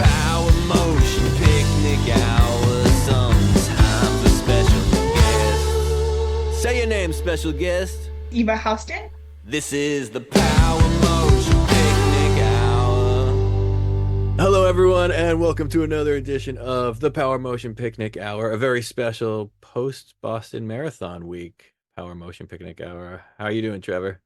Power Motion Picnic Hour, sometimes a special guest. Say your name, special guest. Eva Houston. This is the Power Motion Picnic Hour. Hello, everyone, and welcome to another edition of the Power Motion Picnic Hour, a very special post-Boston Marathon week Power Motion Picnic Hour. How are you doing, Trevor?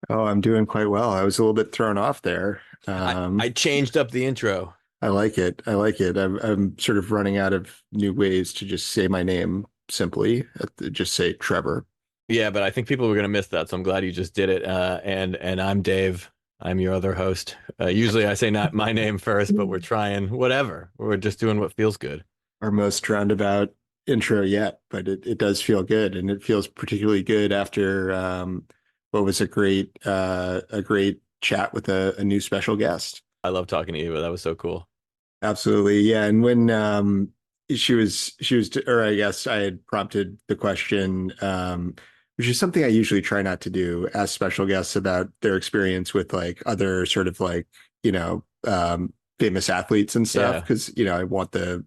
Oh, I'm doing quite well. I was a little bit thrown off there. I changed up the intro. I like it. I like it. I'm sort of running out of new ways to just say my name simply. Just say Trevor. Yeah, but I think people were going to miss that, so I'm glad you just did it. And I'm Dave. I'm your other host. Usually I say not my name first, but we're trying whatever. We're just doing what feels good. Our most roundabout intro yet, but it does feel good, and it feels particularly good after what was a great chat with a new special guest. I love talking to Eva. That was so cool. Absolutely, yeah. And when she was, or I guess I had prompted the question, which is something I usually try not to do, ask special guests about their experience with like other sort of like, famous athletes and stuff, because I want the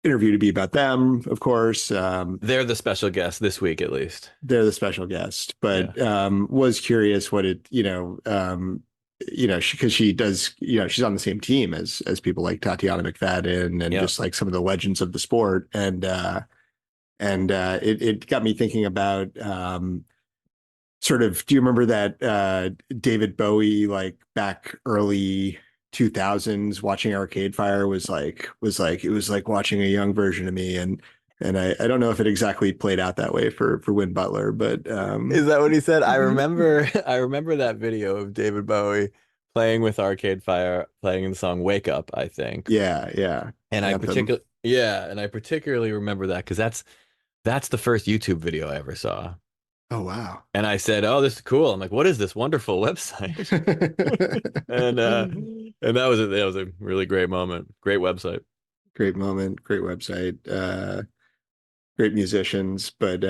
interview to be about them, of course. They're the special guest this week, at least. They're the special guest, but was curious what it, because she does, she's on the same team as people like Tatyana McFadden and just like some of the legends of the sport, and it got me thinking about sort of, do you remember that David Bowie, like back early 2000s, watching Arcade Fire was like it was like watching a young version of me, and I don't know if it exactly played out that way for Win Butler, but is that what he said? I remember that video of David Bowie playing with Arcade Fire, playing the song "Wake Up," I think. Yeah. And I particularly remember that because that's the first YouTube video I ever saw. Oh wow. And I said, "Oh, this is cool." I'm like, "What is this wonderful website?" and that was a really great moment. Great website. Great moment, great website, great musicians, but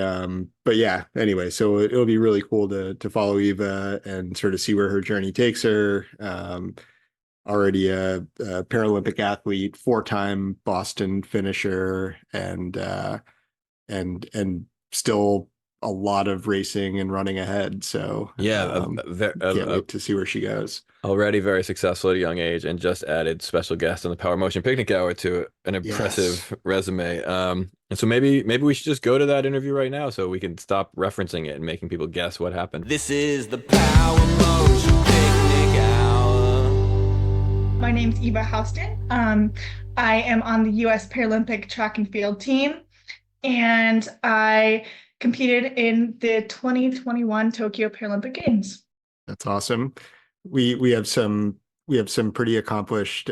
yeah, anyway, so it'll be really cool to follow Eva and sort of see where her journey takes her. Already a Paralympic athlete, 4-time Boston finisher, and still a lot of racing and running ahead. So can't wait to see where she goes. Already very successful at a young age, and just added special guest on the Power Motion Picnic Hour to an impressive resume. And so maybe we should just go to that interview right now so we can stop referencing it and making people guess what happened. This is the Power Motion Picnic Hour. My name's Eva Houston. I am on the U.S. Paralympic track and field team, and I competed in the 2021 Tokyo Paralympic Games. That's awesome. We have some pretty accomplished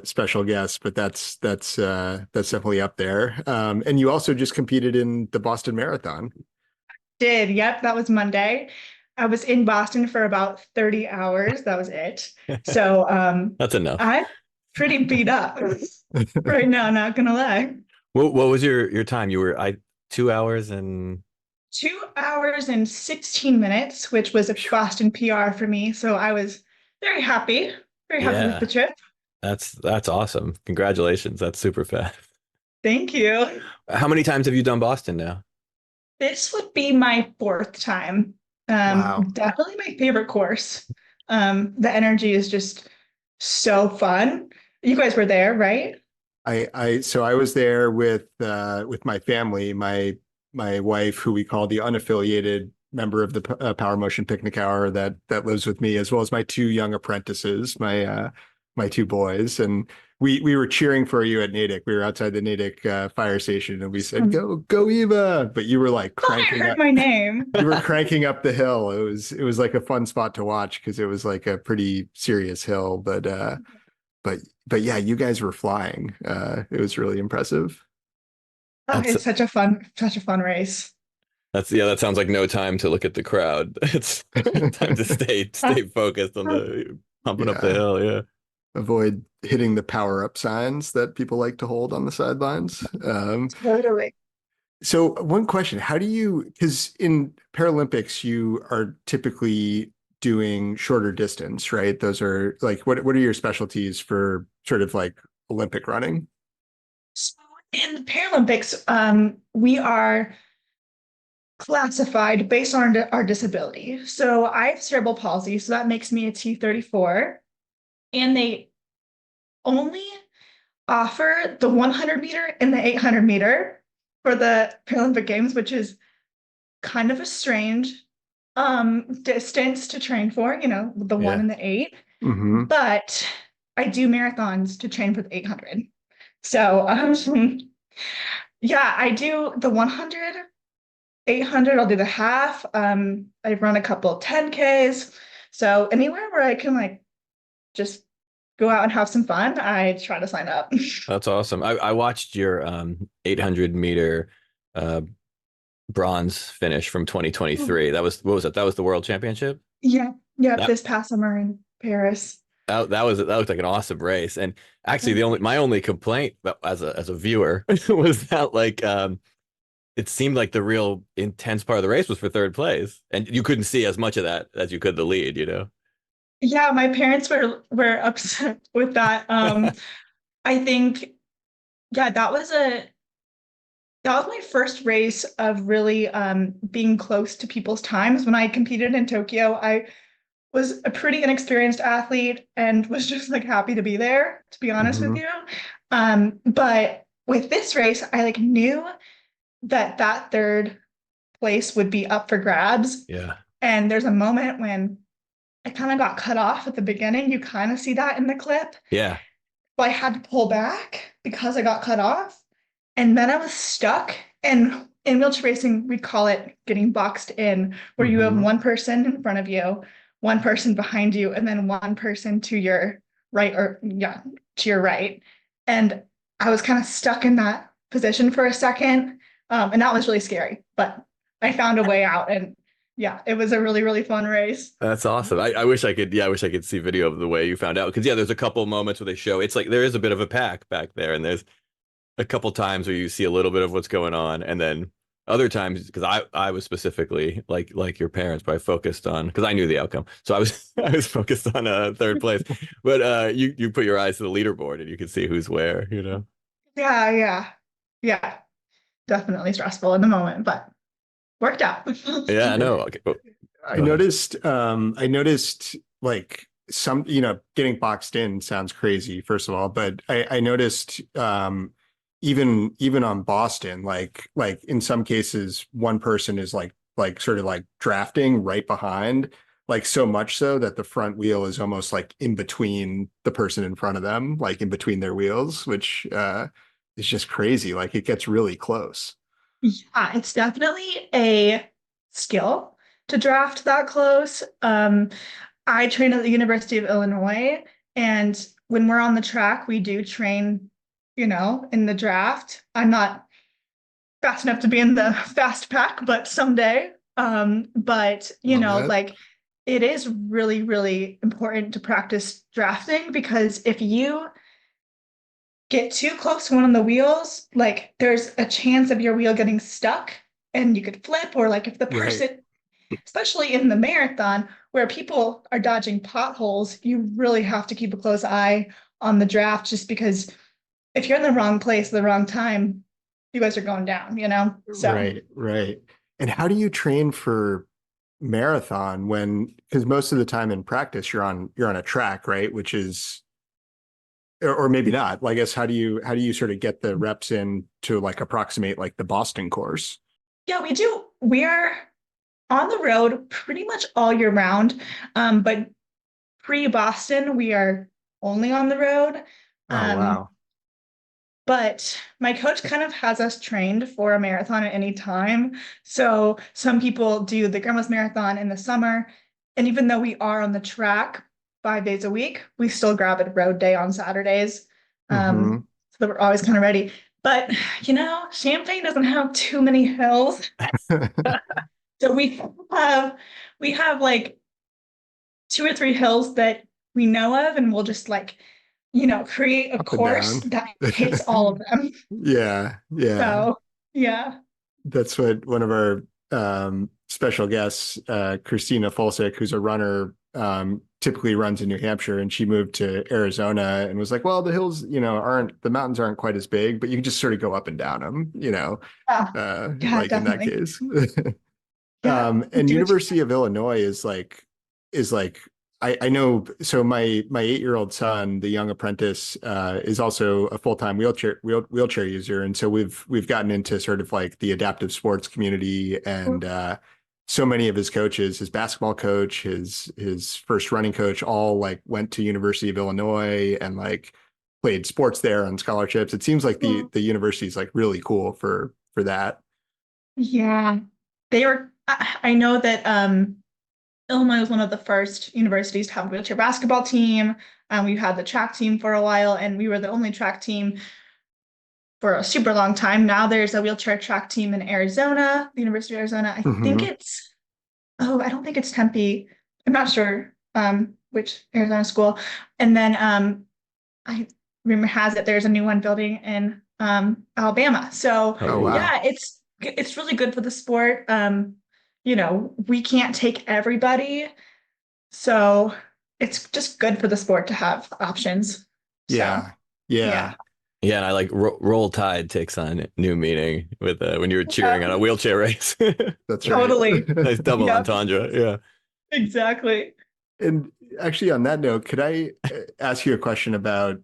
special guests, but that's definitely up there. And you also just competed in the Boston Marathon. Yep, that was Monday. I was in Boston for about 30 hours. That was it. So that's enough. I'm pretty beat up right now, not gonna lie. What was your time? You were 2 hours and 2 hours and 16 minutes, which was a Boston PR for me. So I was very happy with the trip. That's awesome. Congratulations. That's super fast. Thank you. How many times have you done Boston now? This would be my 4th time. Wow. Definitely my favorite course. The energy is just so fun. You guys were there, right? So I was there with my family, my wife, who we call the unaffiliated member of the Power Motion Picnic Hour that lives with me, as well as my 2 young apprentices, my 2 boys, and we were cheering for you at Natick. We were outside the Natick fire station, and we said, "Go Eva!" But you were like cranking up my name. You were cranking up the hill. It was like a fun spot to watch because it was like a pretty serious hill, but yeah, you guys were flying. It was really impressive. Oh, it's such a fun race. That sounds like no time to look at the crowd. It's time to stay focused on the pumping up the hill. Yeah. Avoid hitting the power up signs that people like to hold on the sidelines. Totally. So one question, because in Paralympics, you are typically doing shorter distance, right? Those are like, what are your specialties for sort of like Olympic running? So in the Paralympics, we are classified based on our disability. So I have cerebral palsy, so that makes me a T34. And they only offer the 100 meter and the 800 meter for the Paralympic Games, which is kind of a strange distance to train for, the 1 Yeah. and the 8. Mm-hmm. But I do marathons to train for the 800. So yeah, I do the 100, 800, I'll do the half. I've run a couple of 10Ks. So anywhere where I can like just go out and have some fun, I try to sign up. That's awesome. I watched your 800-meter uh, bronze finish from 2023. That was, what was it? That was the World Championship? Yeah, yeah, That this past summer in Paris. that looked like an awesome race. And actually my only complaint as a viewer was that like it seemed like the real intense part of the race was for third place. And you couldn't see as much of that as you could the lead, you know? Yeah, my parents were upset with that. I think, yeah, that was my first race of really being close to people's times. When I competed in Tokyo, I was a pretty inexperienced athlete and was just like happy to be there, to be honest with Mm-hmm. you. But with this race, I like knew that third place would be up for grabs. Yeah. And there's a moment when I kind of got cut off at the beginning. You kind of see that in the clip. Yeah. But I had to pull back because I got cut off. And then I was stuck. And in wheelchair racing, we call it getting boxed in, where you have Mm-hmm. one person in front of you, one person behind you, and then one person to your right, or yeah, to your right. And I was kind of stuck in that position for a second. And that was really scary, but I found a way out. And yeah, it was a really, really fun race. That's awesome. I wish I could, yeah, I wish I could see video of the way you found out. Because yeah, there's a couple moments where they show it's like there is a bit of a pack back there, and there's a couple times where you see a little bit of what's going on, and then other times because I was specifically like your parents, but I focused on because I knew the outcome, so I was I was focused on third place. But you put your eyes to the leaderboard and you can see who's where, you know. Yeah, yeah, yeah. Definitely stressful in the moment, but worked out. Yeah, I know. Okay. Oh, I go ahead. noticed like some, getting boxed in sounds crazy, first of all, but I noticed even on Boston, like in some cases, one person is like sort of like drafting right behind, like so much so that the front wheel is almost like in between the person in front of them, like in between their wheels, which is just crazy. Like it gets really close. Yeah, it's definitely a skill to draft that close. I train at the University of Illinois, and when we're on the track, we do train, in the draft. I'm not fast enough to be in the fast pack, but someday. But Love that. like it is really, really important to practice drafting because if you get too close to one of the wheels, like there's a chance of your wheel getting stuck and you could flip, or like if the Right. person, especially in the marathon where people are dodging potholes, you really have to keep a close eye on the draft just because if you're in the wrong place at the wrong time, you guys are going down, So Right. And how do you train for marathon because most of the time in practice you're on a track, right? Which is, or maybe not. Well, I guess how do you sort of get the reps in to like approximate like the Boston course? yeah, we do. We're on the road pretty much all year round. But pre-Boston, we are only on the road. Oh, Um, wow. But my coach kind of has us trained for a marathon at any time. So some people do the Grandma's Marathon in the summer. And even though we are on the track 5 days a week, we still grab a road day on Saturdays. Hmm. So that we're always kind of ready. But, Champaign doesn't have too many hills. So we have like 2 or 3 hills that we know of, and we'll just like, create a Up and course down. that hits all of them. Yeah. So yeah. That's what one of our special guests, Christina Folsick, who's a runner, typically runs in New Hampshire, and she moved to Arizona and was like, well, the hills, the mountains aren't quite as big, but you can just sort of go up and down them, Yeah, yeah, like in that definitely. case. Yeah, And do what you University of Illinois is like I know. So my 8-year-old son, the young apprentice, is also a full-time wheelchair user, and so we've gotten into sort of like the adaptive sports community, and can. so many of his coaches, his basketball coach, his first running coach, all like went to University of Illinois and like played sports there on scholarships. It seems like the university is like really cool for that. Yeah, they were. I know that Illinois was one of the first universities to have a wheelchair basketball team. We've had the track team for a while, and we were the only track team for a super long time. Now there's a wheelchair track team in Arizona, the University of Arizona. I think Hmm. it's, oh, I don't think it's Tempe. I'm not sure which Arizona school. And then I rumor has it there's a new one building in Alabama. So Oh Oh, wow. yeah, it's really good for the sport. We can't take everybody, so it's just good for the sport to have options. So Yeah. Yeah. yeah. yeah, and I like Roll Tide takes on new meaning with when you were cheering on a Yeah, wheelchair race. That's right. totally. Nice double Yep, entendre. Yeah. exactly. And actually, on that note, could I ask you a question about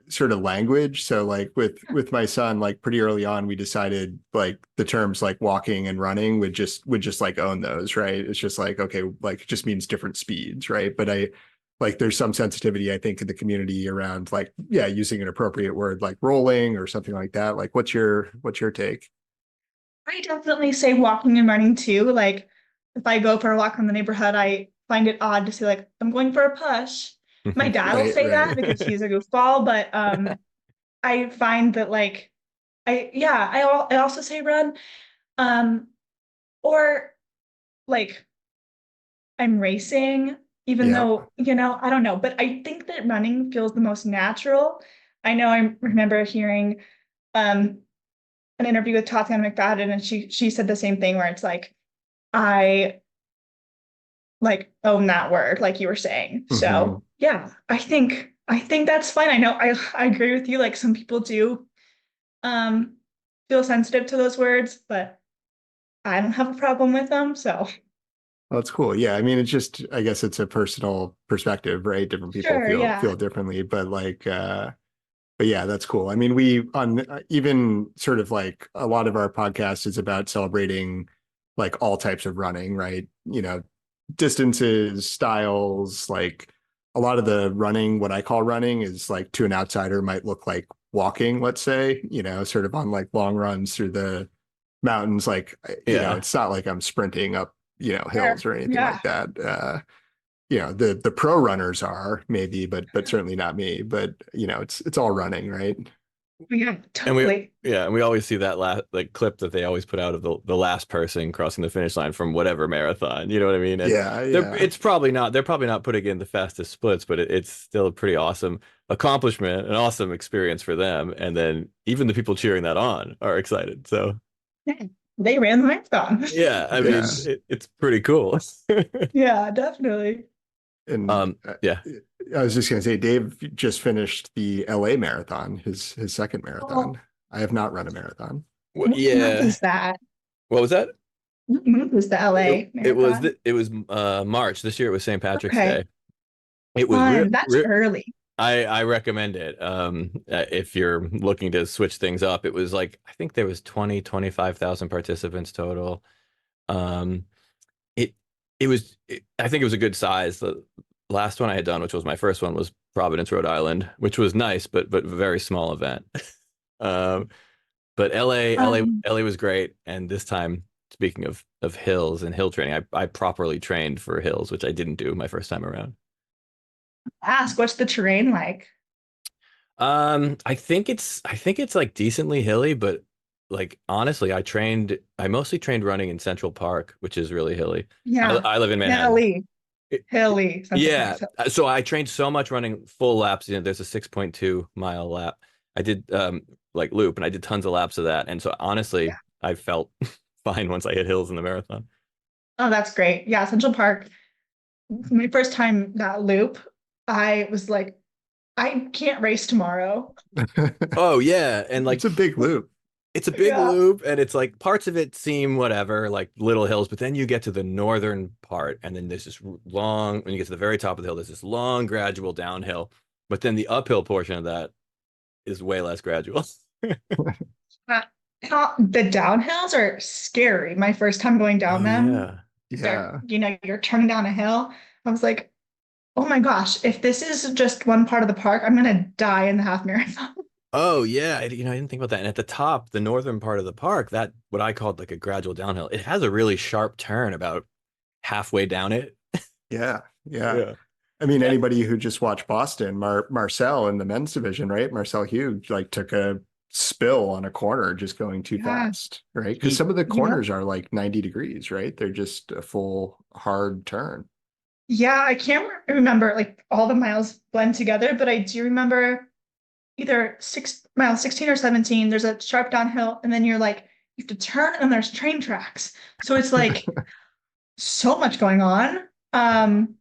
sort of language? So, like with my son, like pretty early on, we decided like the terms like walking and running would just like own those, right? It's just like okay, like it just means different speeds, right? But I like there's some sensitivity I think in the community around like yeah, using an appropriate word like rolling or something like that. Like, what's your take? I definitely say walking and running too. Like if I go for a walk in the neighborhood, I find it odd to say like I'm going for a push. My dad will Right, say that right. because he's a goofball, but I find that like I also say run. Um or like I'm racing, even Yeah. though, I don't know, but I think that running feels the most natural. I know I remember hearing um an interview with Tatyana McFadden, and she said the same thing where it's like I like own that word, like you were saying. Hmm. So yeah, I think that's fine. I know I agree with you. Like some people do um feel sensitive to those words, but I don't have a problem with them. So Well, that's cool. Yeah, I mean, it's just I guess it's a personal perspective, right? Different people sure, feel yeah. differently, but like but yeah, that's cool. I mean, we on even sort of like a lot of our podcast is about celebrating like all types of running, right? Distances, styles, like a lot of the running, what I call running is like to an outsider might look like walking, let's say, sort of on like long runs through the mountains. Like, Yeah. it's not like I'm sprinting up, Sure. hills or anything Yeah. like that. The pro runners are maybe, but certainly not me. But it's all running, right? Yeah, And we totally. yeah, and we always see that last like clip that they always put out of the last person crossing the finish line from whatever marathon. You know what I mean? And Yeah, yeah. they're probably not putting in the fastest splits, but it's still a pretty awesome accomplishment, an awesome experience for them. And then even the people cheering that on are excited. So Yeah, they ran the marathon. yeah, I mean Yeah. it's pretty cool. Yeah, definitely. And Yeah. I was just gonna say, Dave just finished the LA marathon, his second Oh, marathon. I have not run a marathon. what month Yeah. is that? What was that? What month was the LA marathon? It was March this year. It was St. Patrick's Okay, Day. It was fun. That's early. I recommend it. If you're looking to switch things up, it was like I think there was 25,000 participants total. Um, it I think it was a good size. The last one I had done, which was my first one, was Providence, Rhode Island, which was nice, but very small event. Um, but Um, LA was great, and this time, speaking of hills and hill training, I properly trained for hills, which I didn't do my first time around. ask what's the terrain like? I think it's like decently hilly, but like honestly, I mostly trained running in Central Park, which is really hilly. Yeah, I live in Manhattan. hilly, It- hilly, Central Park. yeah, so I trained so much running full laps. There's a 6.2 mile lap. I did like loop, and I did tons of laps of that. And so honestly, Yeah. I felt fine once I hit hills in the marathon. Oh, that's great. Yeah, Central Park. my first time that loop, I was like, I can't race tomorrow. Oh yeah, and like It's a big loop. it's a big Yeah. loop, and it's like parts of it seem whatever, like little hills, but then you get to the northern part, and then there's this long, when you get to the very top of the hill, there's this long gradual downhill, but then the uphill portion of that is way less gradual. Uh, the downhills are scary. My first time going down Oh them, yeah. Yeah. you're turning down a hill. I was like, oh my gosh, if this is just one part of the park, I'm gonna die in the half marathon. Oh yeah, I didn't think about that. And at the top, the northern part of the park, that what I called like a gradual downhill, it has a really sharp turn about halfway down it. Yeah. Yeah. Yeah. I mean, Yeah. anybody who just watched Boston, Marcel in the men's division, right? Marcel Hughes like took a spill on a corner just going too Yeah, fast, right? Because He some of the yeah. corners are like 90 degrees, right? They're just a full hard turn. Yeah, I can't remember like all the miles blend together, but I do remember either mile 16 or 17, there's a sharp downhill, and then you're like, you have to turn and there's train tracks. So it's like so much going on. Um,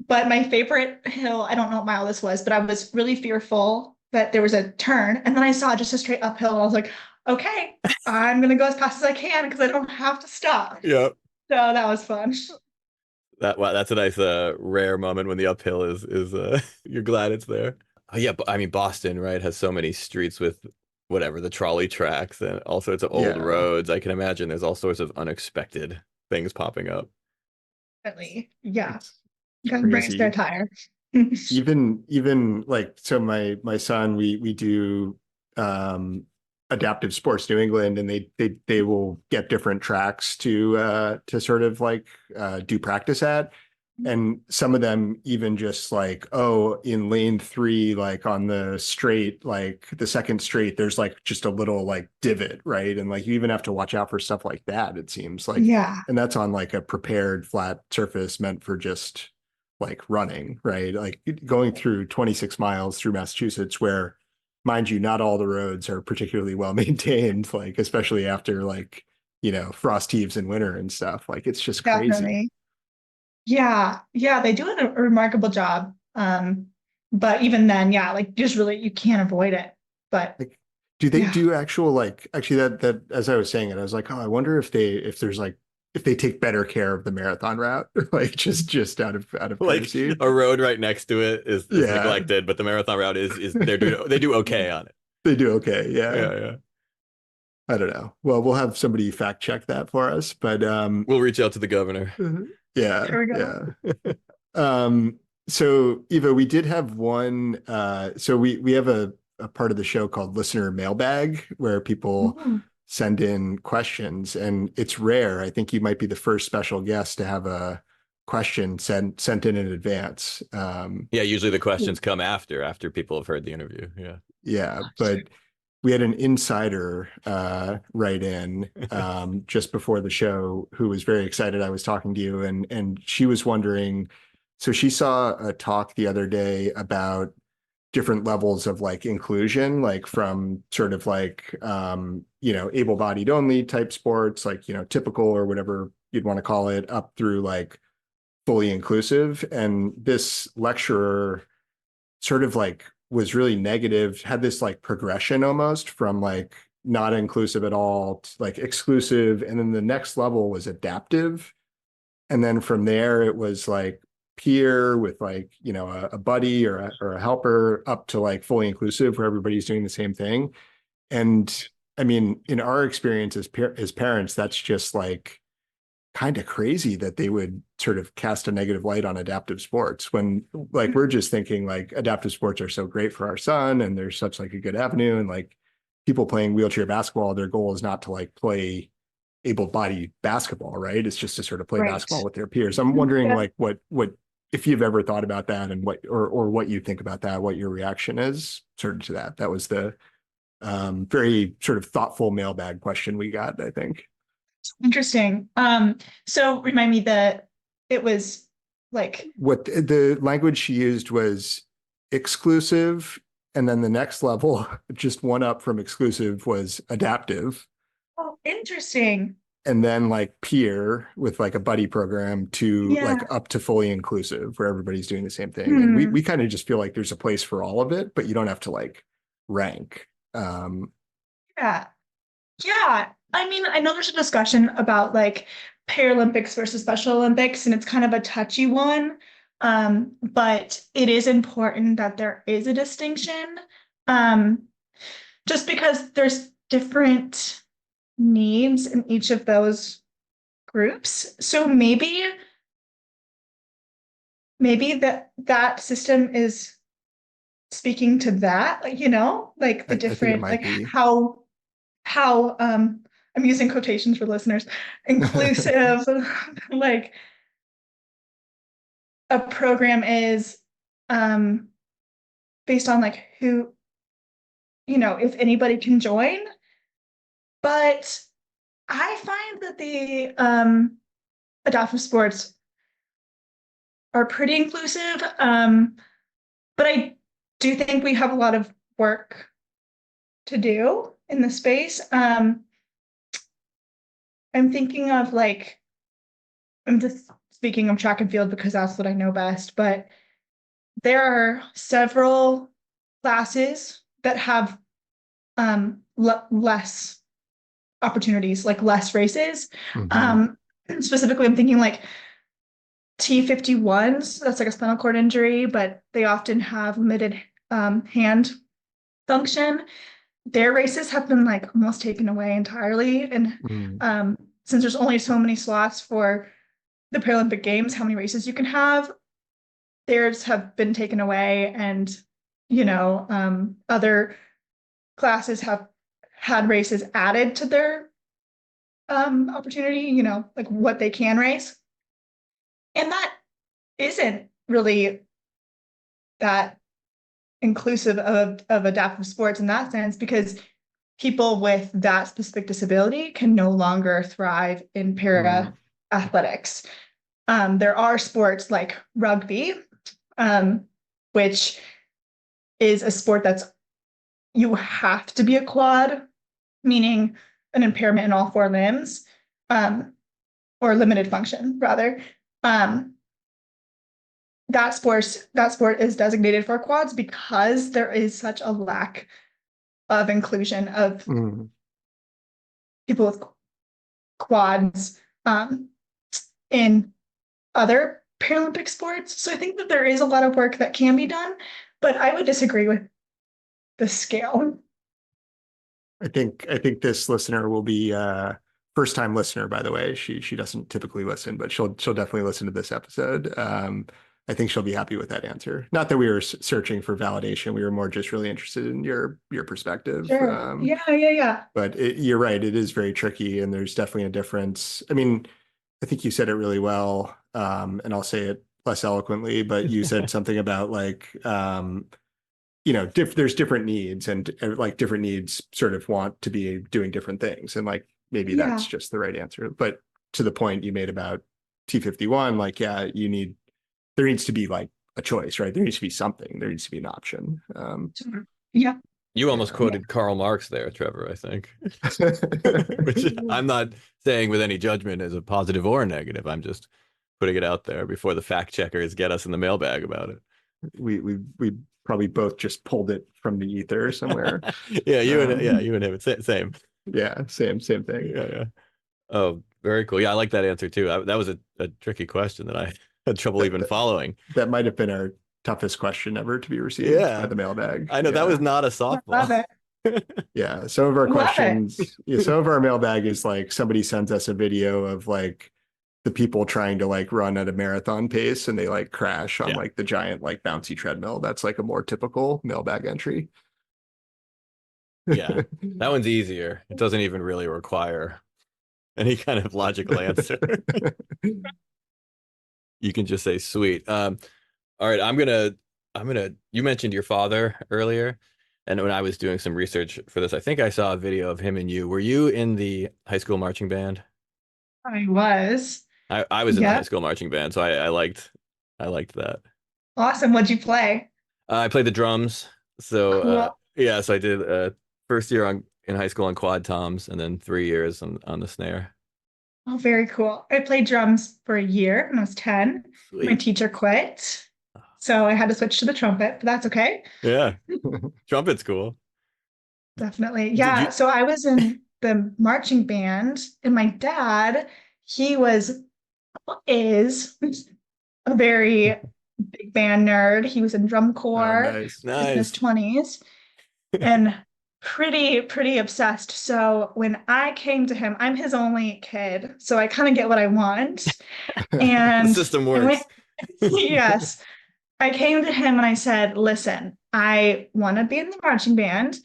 but my favorite hill, I don't know what mile this was, but I was really fearful that there was a turn, and then I saw just a straight uphill, and I was like, okay, I'm gonna go as fast as I can because I don't have to stop. Yeah. So that was fun. Wow, that's a nice rare moment when the uphill is you're glad it's there. Oh yeah, but I mean Boston, right, has so many streets with whatever, the trolley tracks and all sorts of old Yeah. roads. I can imagine there's all sorts of unexpected things popping up. Definitely. Yeah. It's Gotta bring a spare crazy. tire. Even like so my son, we do adaptive sports New England, and they will get different tracks to sort of like do practice at. And some of them even just like, oh, in lane 3, like on the straight, like the second straight, there's like just a little like divot, right? And like you even have to watch out for stuff like that, it seems like. Yeah. And that's on like a prepared flat surface meant for just like running, right? Like going through 26 miles through Massachusetts, where, mind you, not all the roads are particularly well maintained, like especially after like, frost heaves in winter and stuff. Like it's just crazy. Definitely. Yeah. Yeah. They do a remarkable job. But even then, yeah, like just really you can't avoid it. But Like, do they yeah. do actual like actually that as I was saying it, I was like, oh, I wonder if there's like if they take better care of the marathon route, like just out of Like courtesy. a road right next to it is Yeah, neglected, but the marathon route is they do okay on it. they do okay. Yeah. Yeah, yeah. I don't know. Well, we'll have somebody fact check that for us, but We'll reach out to the governor. yeah, There we go. yeah. So Eva, we did have one so we have a part of the show called Listener Mailbag where people Ooh. send in questions, and it's rare. I think you might be the first special guest to have a question sent in advance. Yeah, usually the questions come after people have heard the interview. Yeah. Yeah, but we had an insider write in just before the show who was very excited I was talking to you, and she was wondering, so she saw a talk the other day about different levels of like inclusion, like from sort of like able-bodied only type sports, like typical or whatever you'd want to call it, up through like fully inclusive. And this lecturer sort of like was really negative, had this like progression almost from like not inclusive at all to like exclusive. And then the next level was adaptive. And then from there, it was like peer with like, a buddy or a helper up to like fully inclusive where everybody's doing the same thing. And I mean, in our experience as parents, that's just like kind of crazy that they would sort of cast a negative light on adaptive sports when like we're just thinking like adaptive sports are so great for our son and there's such like a good avenue, and like people playing wheelchair basketball, their goal is not to like play able-bodied basketball, right? It's just to sort of play Right. basketball with their peers. I'm wondering Yeah. like what if you've ever thought about that, and or what you think about that, what your reaction is sort of to that. That was the very sort of thoughtful mailbag question we got, I think. Interesting. So remind me that it was like, What the language she used was exclusive, and then the next level, just one up from exclusive, was adaptive. oh, interesting. and then like peer with like a buddy program to Yeah. like up to fully inclusive where everybody's doing the same thing. And we Hmm. we kind of just feel like there's a place for all of it, but you don't have to like rank. Yeah. Yeah. I mean, I know there's a discussion about like Paralympics versus Special Olympics, and it's kind of a touchy one. But it is important that there is a distinction. Um, just because there's different needs in each of those groups. So maybe that system is speaking to that, like, like the I think it different, might like be. how I'm using quotations for listeners, inclusive, like a program is um based on like who, if anybody can join. But I find that the adaptive sports are pretty inclusive. But I do think we have a lot of work to do in the space. I'm thinking of like, I'm just speaking of track and field because that's what I know best, but there are several classes that have less opportunities, like less races. Mhm. Um, Specifically, I'm thinking like T51s, that's like a spinal cord injury, but they often have limited hand function. Their races have been like almost taken away entirely. And Mhm. since there's only so many slots for the Paralympic Games, how many races you can have, theirs have been taken away. And, other classes have had races added to their opportunity, like what they can race. And that isn't really that inclusive of adaptive sports in that sense, because people with that specific disability can no longer thrive in para Mhm. athletics. There are sports like rugby, which is a sport that's you have to be a quad, meaning an impairment in all four limbs, um, or limited function rather. Um, that sport is designated for quads because there is such a lack of inclusion of Mhm. people with quads in other Paralympic sports. So I think that there is a lot of work that can be done, but I would disagree with the scale. I think this listener will be first time listener, by the way. She doesn't typically listen, but she'll definitely listen to this episode. I think she'll be happy with that answer. Not that we were searching for validation. We were more just really interested in your perspective. Sure. Yeah, yeah, yeah. But you're right, it is very tricky, and there's definitely a difference. I mean, I think you said it really well, and I'll say it less eloquently, but you said something about like there's different needs, and like different needs sort of want to be doing different things, and like maybe that's Yeah. just the right answer. But to the point you made about T51, like yeah, there needs to be like a choice, right? There needs to be something. There needs to be an option. Sure. Yeah. You almost Yeah. Yeah. quoted Karl Marx there, Trevor, I think. Which I'm not saying with any judgment as a positive or a negative. I'm just putting it out there before the fact checkers get us in the mailbag about it. We probably both just pulled it from the ether somewhere. Yeah, Um, you and him, same. yeah, same thing. Yeah, yeah. Oh, very cool. Yeah, I like that answer too. That was a tricky question that I had trouble That, even that following. that might have been our toughest question ever to be received by Yeah, the mailbag. I know that was Yeah. not a Love softball. it. Yeah. Some of our Love it. questions, yeah, some of our mailbag is like somebody sends us a video of like the people trying to like run at a marathon pace and they like crash on Yeah, like the giant like bouncy treadmill. That's like a more typical mailbag entry. yeah. That one's easier. It doesn't even really require any kind of logical answer. You can just say sweet. All right, I'm gonna you mentioned your father earlier, and when I was doing some research for this, I think I saw a video of him and you. Were you in the high school marching band? I was. I was in the high Yep. school marching band, so I liked that. Awesome. What'd you play? I played the drums. So Cool. yeah, so I did first year in high school on quad toms and then 3 years on the snare. Oh, very cool. I played drums for a year when I was 10. My Sweet. teacher quit, so I had to switch to the trumpet, but that's okay. Yeah. Trumpet's cool. Definitely. Did you? Yeah. So I was in the marching band, and my dad, he is a very big band nerd. He was in drum Oh, corps. nice. He was in his Nice. 20s and pretty obsessed. So when I came to him, I'm his only kid, so I kind of get what I want. The And system I went, works. yes, I came to him and I said, listen, I want to be in the marching band,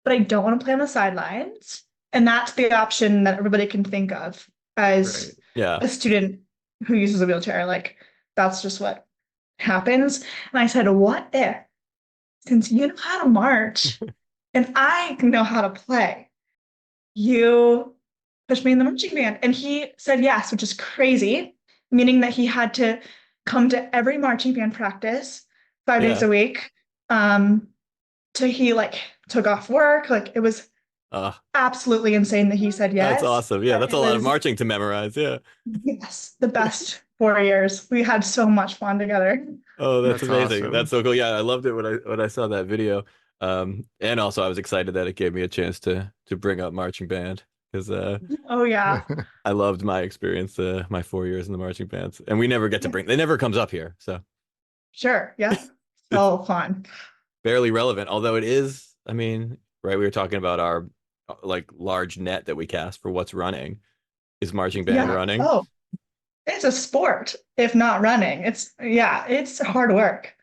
but I don't want to play on the sidelines. And that's the option that everybody can think of Right. as Yeah. a student who uses a wheelchair. Like, that's just what happens. And I said, what if, since you know how to march and I know how to play, you push me in the marching band? And he said yes, which is crazy, meaning that he had to come to every marching band practice 5 days Yeah. a week. So he like took off work. Like it was Uh, absolutely insane that he said that's yes. awesome. Yeah, But that's a it lot of was, marching to memorize. Yeah. yes, the best 4 years. We had so much fun together. Oh, that's That's amazing. That's awesome. so cool. Yeah, I loved it when I saw that video. And also I was excited that it gave me a chance to bring up marching band because Oh yeah. I loved my experience, my 4 years in the marching bands. And we never get to bring, they never comes up here. So Sure. Yep. it's So fun. barely relevant, although it is, I mean, right, we were talking about our like large net that we cast for what's running. Is marching band Yeah. running? Oh, it's a sport, if not running. It's hard work.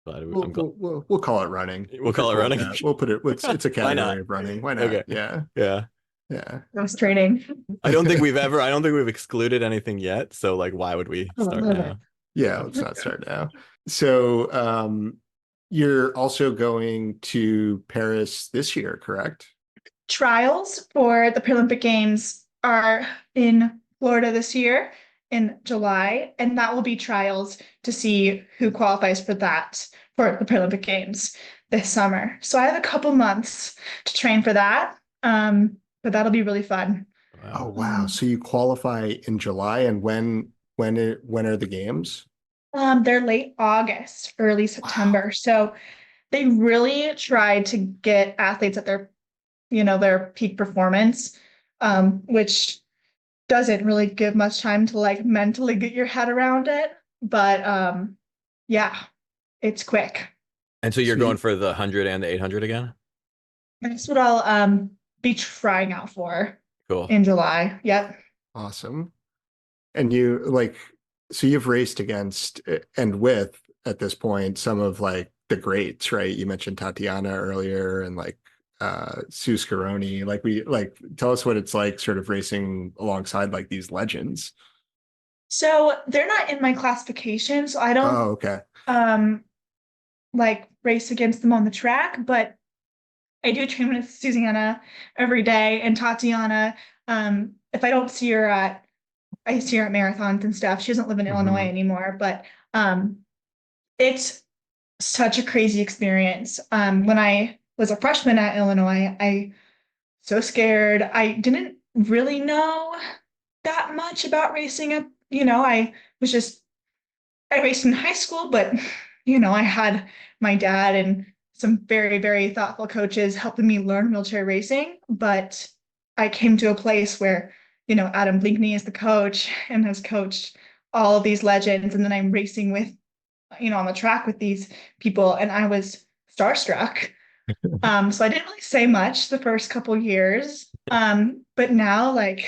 Glad We'll, I'm glad we'll we'll we'll call it running. we'll call it running. Yeah, we'll put it. It's a Why not? category of running. Why not? Okay. Yeah, Yeah. yeah. Frustrating. I don't think we've excluded anything yet. So like why would we I start love it. now? Yeah, let's not start now. So, you're also going to Paris this year, correct? Trials for the Paralympic Games are in Florida this year in July, and that will be trials to see who qualifies for that for the Paralympic Games this summer. So I have a couple months to train for that, but that'll be really fun. Oh, Wow. wow. So you qualify in July, and when are the games? They're late August, early Wow. September, so they really try to get athletes at their peak performance, which doesn't really give much time to like mentally get your head around it. But yeah, it's quick. And so you're So going you, for the 100 and the 800 again? That's what I'll be trying out for Cool. in July. Yep. awesome. And you like, so you've raced against and with at this point some of like the greats, right? You mentioned Tatyana earlier and like Sue Scaroni. Like tell us what it's like sort of racing alongside like these legends. So they're not in my classification, so I don't Oh, okay. um like race against them on the track, but I do train with Susanna every day and Tatyana. If I don't see her I see her at marathons and stuff. She doesn't live in Illinois Hmm. anymore, but it's such a crazy experience. When I was a freshman at Illinois, I so scared. I didn't really know that much about racing. I was just I raced in high school, but I had my dad and some very, very thoughtful coaches helping me learn wheelchair racing. But I came to a place where, Adam Blinkney is the coach and has coached all of these legends. And then I'm racing with, on the track with these people, and I was starstruck. So I didn't really say much the first couple years. But now, like,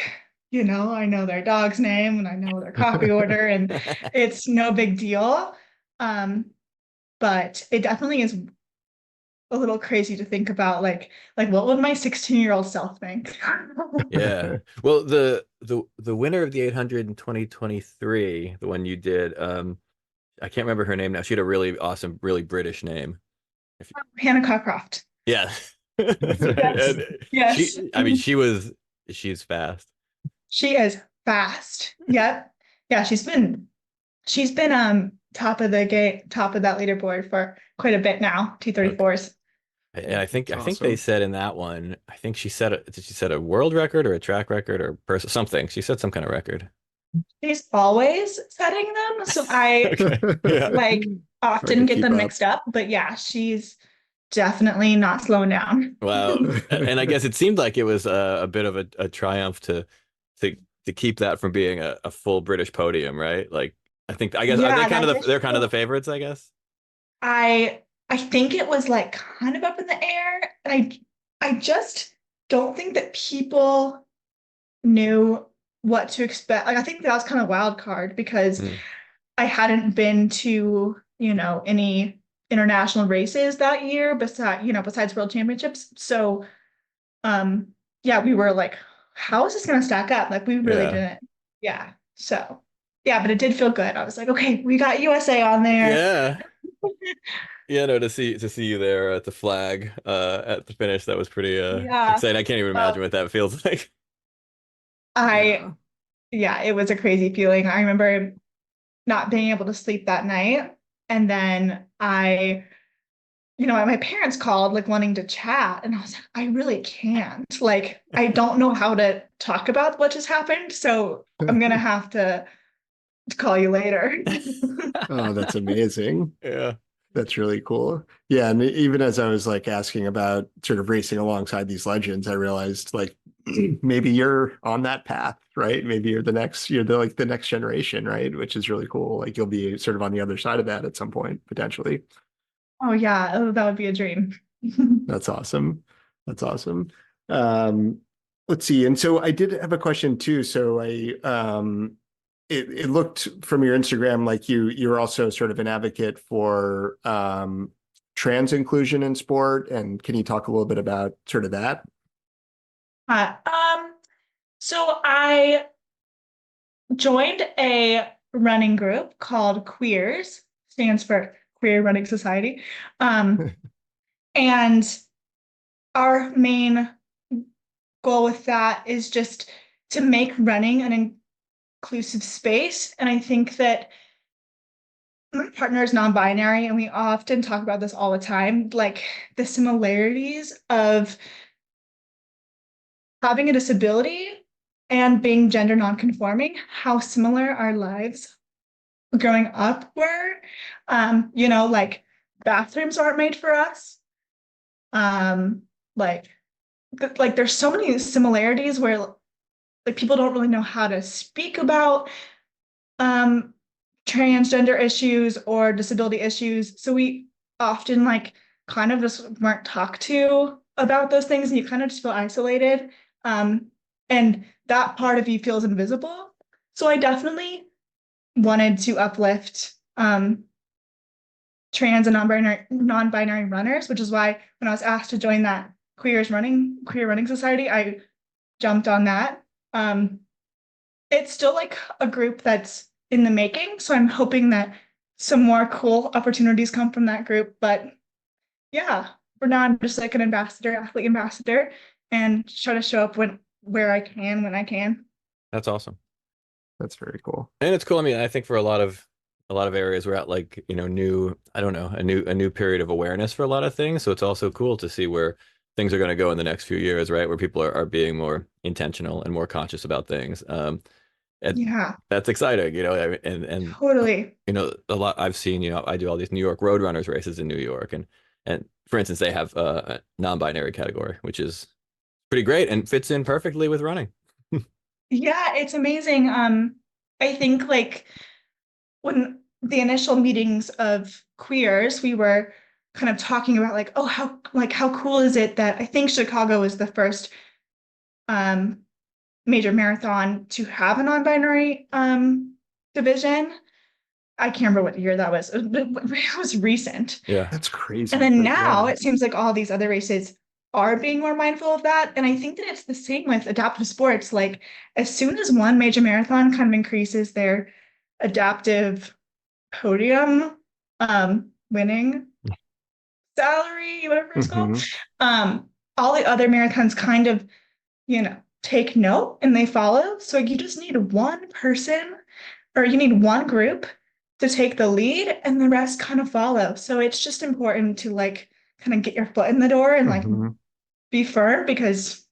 I know their dog's name and I know their coffee order, and it's no big deal. Um, but it definitely is a little crazy to think about, like what would my 16-year-old self think? Yeah. Well, the winner of the 800 in 2023, the one you did, I can't remember her name now. She had a really awesome, really British name. If Hannah Cockcroft. Yeah. That's right. Yes. And Yes. I mean, she's fast. She is fast. Yep. Yeah, she's been top of the game, top of that leaderboard for quite a bit now, Okay. T34s. And I think they Awesome. said in that one, I think did she set a world record or a track record or something? She set some kind of record. She's always setting them, so I Okay. Yeah. like Hard often to get keep them up. mixed up. But yeah, she's definitely not slowing down. Wow. And I guess it seemed like it was a bit of a triumph to to keep that from being a full British podium, right? Like I guess are they Yeah, kind that of did they're kind of the feel. favorites, I guess. I think it was like kind of up in the air, and I just don't think that people knew what to expect. Like I think that was kind of wild card because Hmm. I hadn't been to, any international races that year besides world championships. So yeah, we were like, how is this gonna stack up? Like we really Yeah. didn't. Yeah. So yeah, but it did feel good. I was like, okay, we got USA on there. Yeah. Yeah, no, to see you there at the flag at the finish, that was pretty Yeah. exciting. I can't even imagine Well, what that feels like. I Yeah. yeah, it was a crazy feeling. I remember not being able to sleep that night. And then my parents called like wanting to chat. And I was like, I really can't. Like, I don't know how to talk about what just happened. So I'm gonna have to call you later. Oh, that's amazing. Yeah. That's really cool. Yeah, and even as I was like asking about sort of racing alongside these legends, I realized like maybe you're on that path, right? Maybe you're the next generation, right? Which is really cool. Like you'll be sort of on the other side of that at some point, potentially. Oh yeah, oh, that would be a dream. That's awesome. That's awesome. Um, let's see. And so I did have a question too. So it looked from your Instagram like you're also sort of an advocate for trans inclusion in sport. And can you talk a little bit about sort of that? Uh, um, so I joined a running group called Queers, stands for Queer Running Society. Um, and our main goal with that is just to make running an inclusive space. And I think that my partner is non-binary, and we often talk about this all the time, like the similarities of having a disability and being gender non-conforming, how similar our lives growing up were. Like bathrooms aren't made for us. Um, like there's so many similarities where like people don't really know how to speak about um transgender issues or disability issues. So we often like kind of just weren't talked to about those things, and you kind of just feel isolated. Um, and that part of you feels invisible. So I definitely wanted to uplift trans and non-binary runners, which is why when I was asked to join that queer running society, I jumped on that. Um, it's still like a group that's in the making, so I'm hoping that some more cool opportunities come from that group. But yeah, for now I'm just like an athlete ambassador, and try to show up where I can when I can. That's awesome. That's very cool. And it's cool. I mean, I think for a lot of areas we're at like, new, I don't know, a new period of awareness for a lot of things. So it's also cool to see where things are going to go in the next few years, right? Where people are being more intentional and more conscious about things. And Yeah, that's exciting, and totally. a lot I've seen, I do all these New York Road Runners races in New York, and for instance, they have a non-binary category, which is pretty great and fits in perfectly with running. Yeah, it's amazing. I think like when the initial meetings of queers, we were kind of talking about like, oh, how cool is it that I think Chicago was the first um major marathon to have a non-binary division. I can't remember what year that was. It was recent. Yeah. That's And crazy, then but now yeah. it seems like all these other races are being more mindful of that. And I think that it's the same with adaptive sports. Like as soon as one major marathon kind of increases their adaptive podium winning salary, whatever it's called, Hmm. all the other marathons kind of, take note and they follow. So you just need one person or you need one group to take the lead and the rest kind of follow. So it's just important to like kind of get your foot in the door and like Mhm. be firm, because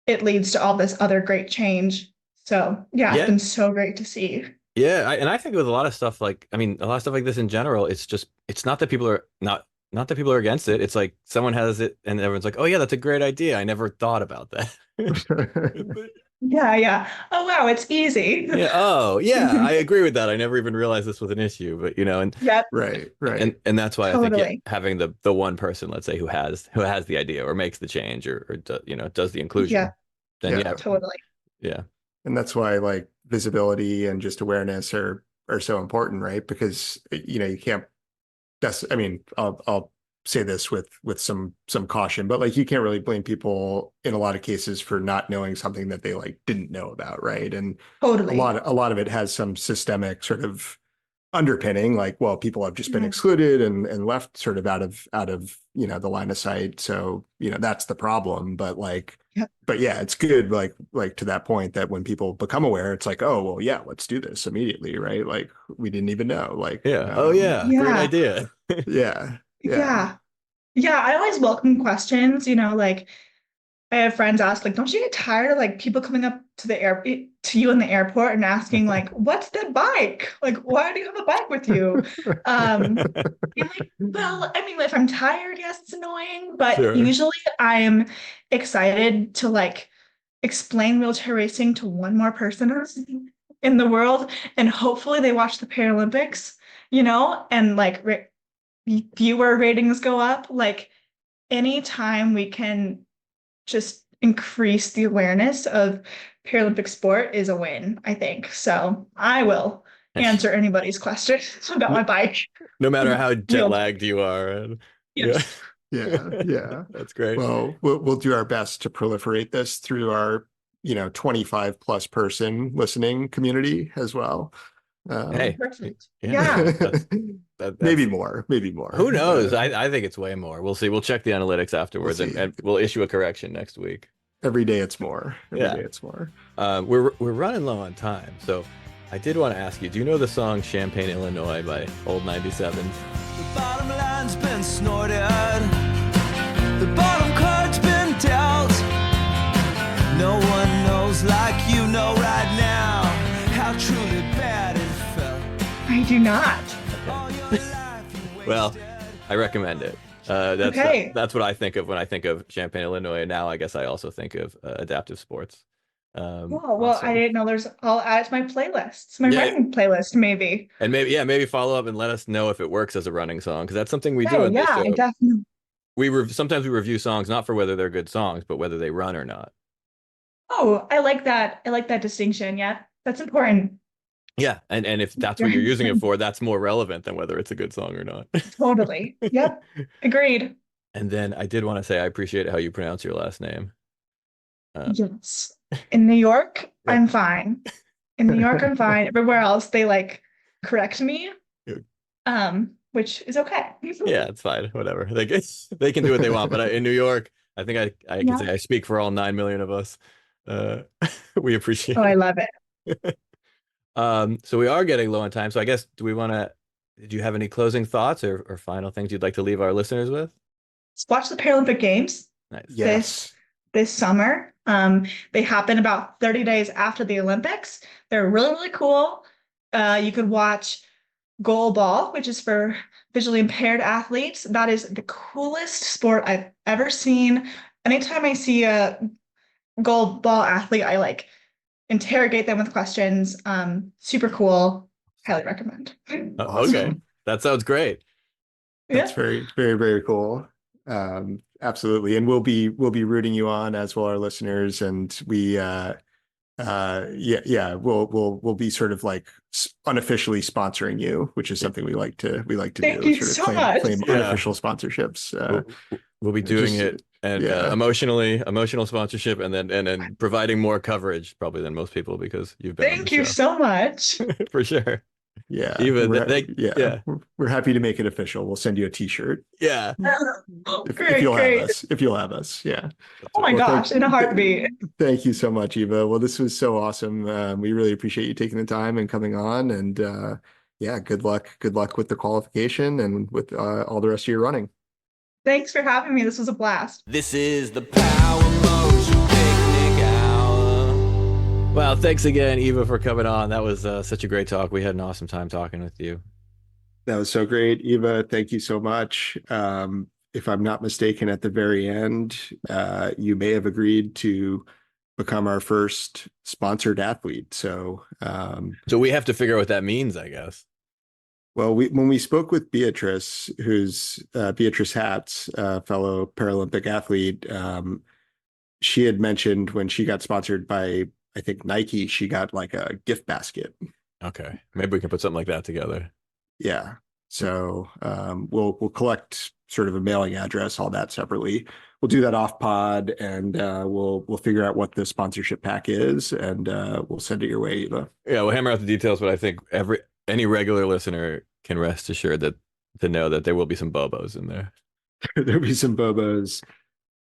it leads to all this other great change. So yeah, it's Yeah. been so great to see. Yeah, and I think with a lot of stuff like, I mean, a lot of stuff like this in general, it's not that people are not that people are against it. It's like someone has it and everyone's like, "Oh yeah, that's a great idea. I never thought about that." Yeah, yeah. Oh wow, it's easy. Yeah. Oh, yeah. I agree with that. I never even realized this was an issue, but and Yep, Right, and right. and that's why I think, yeah, totally. having the one person, let's say, who has the idea or makes the change or does the Yeah, inclusion, then Yeah. yeah, totally. yeah, And that's why like visibility and just awareness are so important, right? Because you can't that's I mean, I'll say this with some caution, but like you can't really blame people in a lot of cases for not knowing something that they like didn't know about, right? And Totally. a lot of it has some systemic sort of underpinning, like, well, people have just been Yeah. excluded and left sort of out of the line of sight. So, that's the problem. But like, Yep. but yeah, it's good, like to that point that when people become aware, it's like, oh, well, yeah, let's do this immediately, right? Like we didn't even know. Like, yeah. Oh yeah, great Yeah. idea. yeah, yeah. Yeah. Yeah. I always welcome questions, like I have friends ask, like, don't you get tired of like people coming up to to you in the airport and asking, like, what's that bike? Like, why do you have a bike with you? You're like, well, I mean, if I'm tired, yes, it's annoying, but Sure. usually I'm excited to like explain wheelchair racing to one more person in the world, and hopefully they watch the Paralympics, and like viewer ratings go up. Like anytime we can just increase the awareness of Paralympic sport is a win, I think. So I will answer anybody's questions about No, my bike. no matter how jet Wheel. lagged you are, and yeah, Yes. Yeah, yeah. that's great. Well, we'll do our best to proliferate this through our 25 plus person listening community as well. Hey, Perfect. yeah, Yeah. Maybe that's more, maybe more. who knows? I think it's way more. We'll see. We'll check the analytics We'll afterwards, and, see. and we'll issue a correction next week. Every day it's more. Every day Yeah. it's more. We're running low on time, so I did want to ask you, do you know the song Champaign, Illinois by Old 97s? The bottom line's been snorted. The bottom card's been dealt. No one knows like you know right now how truly bad it felt. I do not. All your life you Well, wasted. I recommend it. Okay. That's what I think of when I think of Champaign, Illinois. And now I guess I also think of adaptive sports. Well, I Awesome. didn't know I'll add it to my playlists, my Yeah, running playlist, maybe. and maybe follow up and let us know if it works as a running song, because that's something we do Okay, on yeah, this I show. definitely. Sometimes we review songs not for whether they're good songs, but whether they run or not. Oh, I like that. I like that distinction. Yeah, that's important. Yeah, and if that's what you're Very using it important. for, that's more relevant than whether it's a good song or not. Totally. Yep. Agreed. And then I did want to say I appreciate how you pronounce your last name. Yes. In New York, Yep. I'm fine. In New York, I'm fine. Everywhere else, they like correct me, which is okay. Yeah, it's fine. Whatever. They can do what they want. But in New York, I think I can Yeah. say I speak for all 9 million of us. Uh, we appreciate Oh, I it. love it. So we are getting low on time. So I guess do you have any closing thoughts or final things you'd like to leave our listeners with? Let's watch the Paralympic Games Nice. Yes. this summer. They happen about 30 days after the Olympics. They're really, really cool. You could watch goalball, which is for visually impaired athletes. That is the coolest sport I've ever seen. Anytime I see a goalball athlete, I like interrogate them with questions. Super cool. Highly recommend. Okay. Awesome. That sounds great. That's Yeah. very, very, very cool. Absolutely. And we'll be rooting you on, as will our listeners. And yeah, we'll be sort of like unofficially sponsoring you, which is something we like to Thank do, you sort of so much. claim Yeah. unofficial sponsorships. We'll be doing just- it and yeah. emotional sponsorship and then providing more coverage probably than most people because you've been on Thank the you show. so much. For sure. Yeah. Eva, Yeah. We're happy to make it official. We'll send you a t-shirt yeah. if Great, you'll great. have us. If you'll have us. Yeah. Oh my Well, gosh, in a heartbeat. Thank you so much, Eva. Well, this was so awesome. We really appreciate you taking the time and coming on. And yeah, good luck. Good luck with the qualification and with all the rest of your running. Thanks for having me. This was a blast. This is the Power Motion Picnic Hour. Well, thanks again, Eva, for coming on. That was such a great talk. We had an awesome time talking with you. That was so great, Eva. Thank you so much. If I'm not mistaken, at the very end, you may have agreed to become our first sponsored athlete. So we have to figure out what that means, I guess. Well, when we spoke with Beatrice, who's Beatrice Hatz, fellow Paralympic athlete, she had mentioned when she got sponsored by, I think, Nike, she got like a gift basket. Okay, maybe we can put something like that together. Yeah. So we'll collect sort of a mailing address, all that separately. We'll do that off pod, and we'll figure out what the sponsorship pack is, and we'll send it your way, Eva. Yeah, we'll hammer out the details, but I think any regular listener can rest assured to know that there will be some Bobos in there. There'll be some Bobos,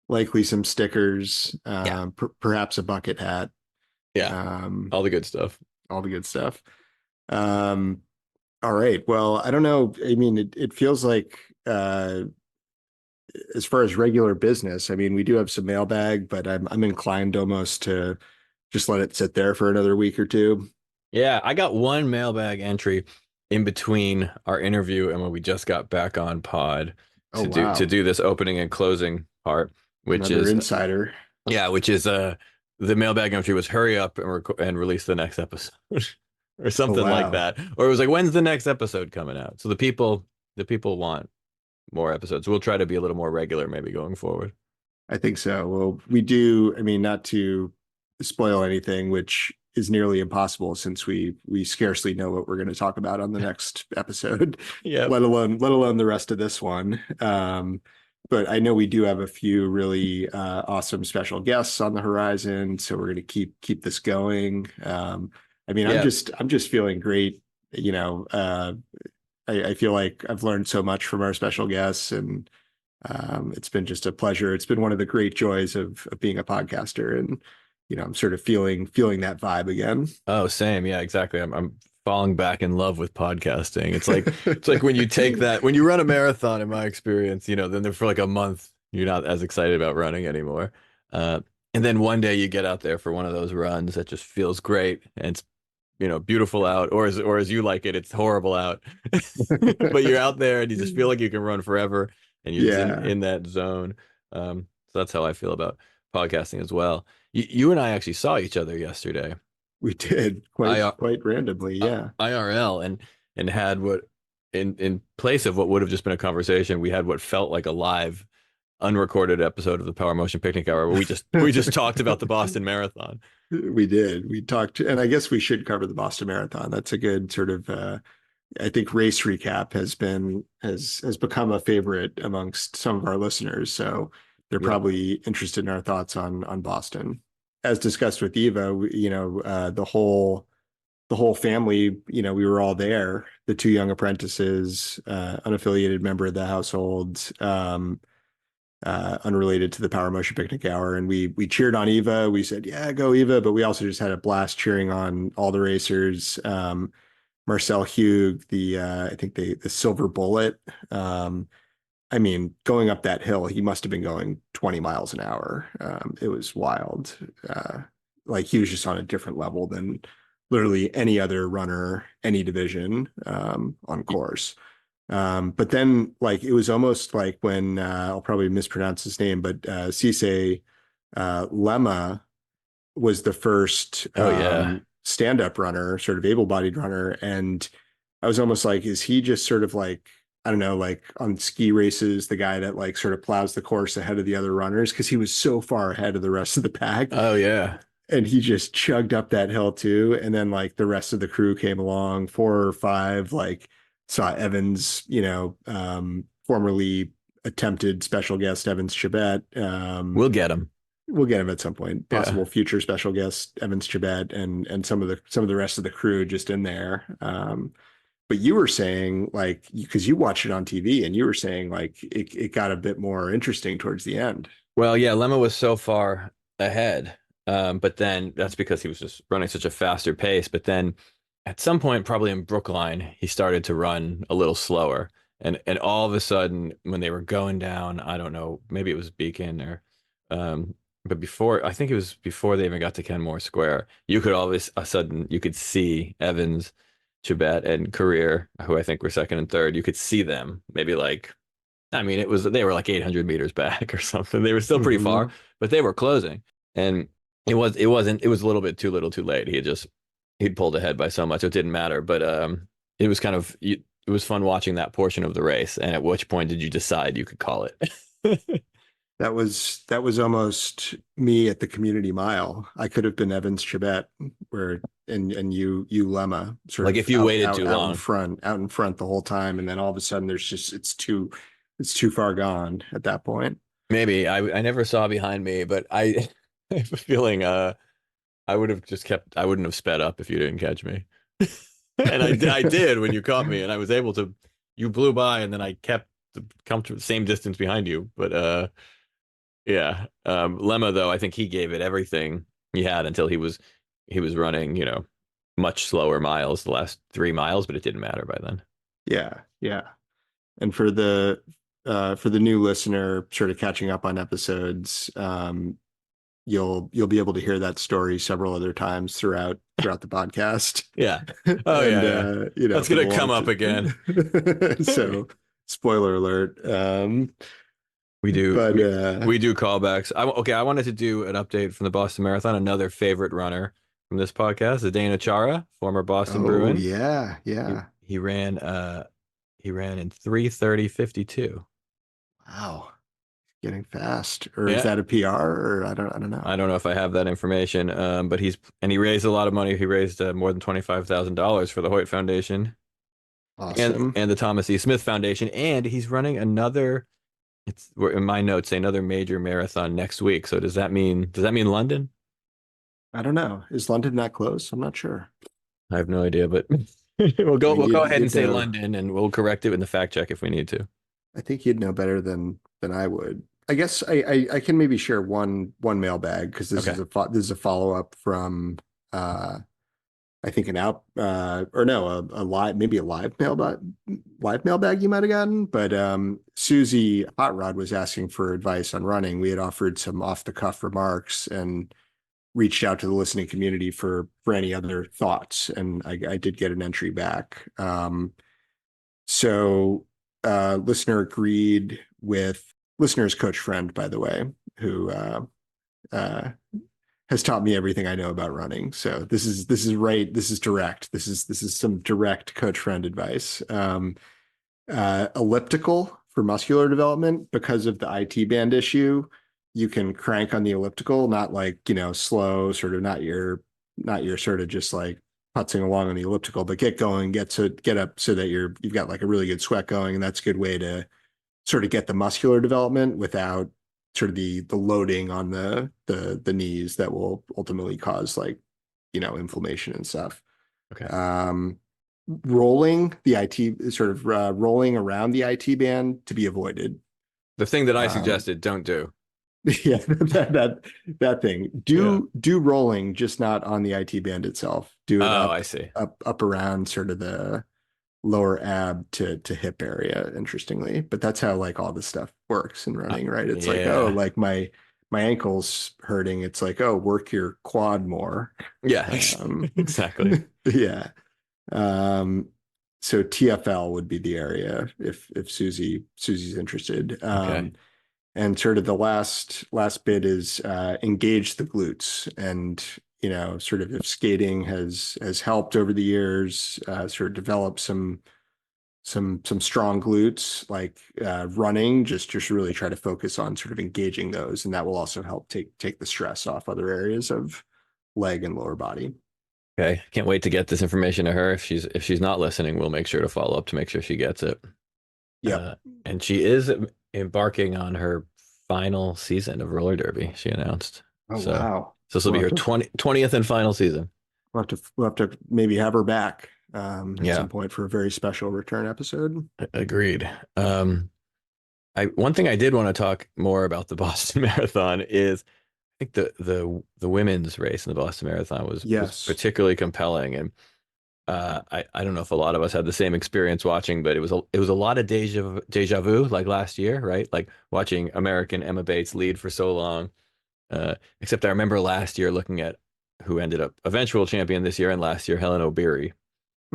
likely some stickers, Yeah. Perhaps a bucket hat. Yeah, all the good stuff. All the good stuff. All right. Well, I don't know. I mean, it feels like as far as regular business, I mean, we do have some mailbag, but I'm inclined almost to just let it sit there for another week or two. Yeah, I got one mailbag entry in between our interview and when we just got back on pod to do this opening and closing part, which Another is insider. Yeah, which is the mailbag entry was hurry up and release the next episode or something like that. Or it was like, when's the next episode coming out? So the people want more episodes. We'll try to be a little more regular maybe going forward. I think so. Well, we do, I mean, not to spoil anything, which is nearly impossible since we scarcely know what we're going to talk about on the next episode. Yeah. Let alone the rest of this one. But I know we do have a few really awesome special guests on the horizon, so we're going to keep this going. I mean, yeah. I'm just feeling great. You know, I feel like I've learned so much from our special guests, and it's been just a pleasure. It's been one of the great joys of being a podcaster, and you know, I'm sort of feeling that vibe again. Oh, same. Yeah, exactly. I'm falling back in love with podcasting. It's like when you run a marathon, in my experience, you know, then for like a month, you're not as excited about running anymore. And then one day you get out there for one of those runs that just feels great, and it's, you know, beautiful out, or as you like it, it's horrible out. But you're out there and you just feel like you can run forever, and you're in that zone. So that's how I feel about podcasting as well. You and I actually saw each other yesterday. We did quite randomly, yeah. IRL, and had what in place of what would have just been a conversation, we had what felt like a live, unrecorded episode of the Power Motion Picnic Hour where we just talked about the Boston Marathon. We did. We talked, and I guess we should cover the Boston Marathon. That's a good sort of I think race recap has become a favorite amongst some of our listeners. So they're probably interested in our thoughts on Boston. As discussed with Eva, the whole family, you know, we were all there. The two young apprentices, unaffiliated member of the household, unrelated to the Power Motion Picnic Hour, and we cheered on Eva. We said, "Yeah, go Eva!" But we also just had a blast cheering on all the racers. Marcel Hugh, I think the Silver Bullet. I mean, going up that hill, he must have been going 20 miles an hour. It was wild. Like he was just on a different level than literally any other runner, any division on course. But then like, it was almost like when I'll probably mispronounce his name, but Cisse Lemma was the first stand-up runner, sort of able-bodied runner. And I was almost like, is he just sort of like, I don't know, like on ski races, the guy that like sort of plows the course ahead of the other runners, because he was so far ahead of the rest of the pack. Oh yeah. And he just chugged up that hill too. And then like the rest of the crew came along, 4 or 5, like saw Evans, you know, formerly attempted special guest Evans Chibet. We'll get him. We'll get him at some point. Possible future special guest Evans Chibet and some of the rest of the crew just in there. But you were saying, like, because you watched it on TV, and you were saying, like, it got a bit more interesting towards the end. Well, yeah, Lemma was so far ahead, but then that's because he was just running such a faster pace. But then at some point, probably in Brookline, he started to run a little slower. And all of a sudden, when they were going down, I don't know, maybe it was Beacon or, but before, I think it was before they even got to Kenmore Square, you could all of a sudden, you could see Evans, Chibet, and Career, who I think were second and third. You could see them maybe like, I mean, they were like 800 meters back or something. They were still pretty far, but they were closing. And it was a little bit too little too late. He'd pulled ahead by so much, it didn't matter. But it was kind of, it was fun watching that portion of the race. And at which point did you decide you could call it? That was almost me at the community mile. I could have been Evans Chibet, where and you Lemma, sort like of if you waited too long, out in front the whole time, and then all of a sudden there's just it's too far gone at that point. Maybe I never saw behind me, but I have a feeling I wouldn't have sped up if you didn't catch me. And I did when you caught me, and I was able to. You blew by, and then I kept the same distance behind you. But yeah, Lemma though, I think he gave it everything he had until he was running, much slower miles the last 3 miles, but it didn't matter by then. Yeah. And for the new listener, sort of catching up on episodes, you'll be able to hear that story several other times throughout the podcast. Yeah. Oh, and, yeah. That's gonna come up again. So, spoiler alert. We do callbacks. I wanted to do an update from the Boston Marathon. Another favorite runner from this podcast, Dana Chara, former Boston Bruin. Yeah. He ran in 3:30:52. Wow. Getting fast. Or is that a PR? Or I don't know. I don't know if I have that information. But he raised a lot of money. He raised more than $25,000 for the Hoyt Foundation. Awesome. And the Thomas E. Smith Foundation. And he's running another, it's in my notes, another major marathon next week. So does that mean London? I don't know. Is London that close? I'm not sure. I have no idea, but we'll go ahead and say London, and we'll correct it in the fact check if we need to. I think you'd know better than I would. I guess I can maybe share one mailbag, because this is a follow up from I think a live mailbag you might have gotten. But Susie Hot Rod was asking for advice on running. We had offered some off the cuff remarks and reached out to the listening community for any other thoughts, and I did get an entry back. So listener agreed with listener's coach friend, by the way, who has taught me everything I know about running. So this is right. This is direct. This is some direct coach friend advice. Elliptical for muscular development, because of the IT band issue, you can crank on the elliptical, not like, slow, sort of not your sort of just like putzing along on the elliptical, but get going, get up so that you've got like a really good sweat going. And that's a good way to sort of get the muscular development without sort of the loading on the knees that will ultimately cause like, inflammation and stuff. Okay. Rolling the IT sort of rolling around the IT band to be avoided. The thing that I suggested, don't do. Yeah, that thing. Do rolling, just not on the IT band itself. Do it I see. Up around sort of the lower ab to hip area, interestingly. But that's how like all this stuff works in running, right? It's like, like my ankle's hurting. It's like, work your quad more. Yeah, exactly. Yeah. So TFL would be the area if Susie's interested. Okay. And sort of the last bit is engage the glutes. And sort of if skating has helped over the years, sort of develop some strong glutes, like running, just really try to focus on sort of engaging those, and that will also help take the stress off other areas of leg and lower body. Okay, can't wait to get this information to her. If she's not listening, we'll make sure to follow up to make sure she gets it. Yeah, and she is embarking on her final season of roller derby, she announced. Oh, wow. So this will be her 20th and final season. We'll have to maybe have her back at some point for a very special return episode. Agreed. One thing I did want to talk more about the Boston Marathon is, I think the women's race in the Boston Marathon was particularly compelling. And I don't know if a lot of us had the same experience watching, but it was a lot of deja vu like last year, right? Like watching American Emma Bates lead for so long. Except I remember last year looking at who ended up eventual champion this year and last year, Helen Obiri,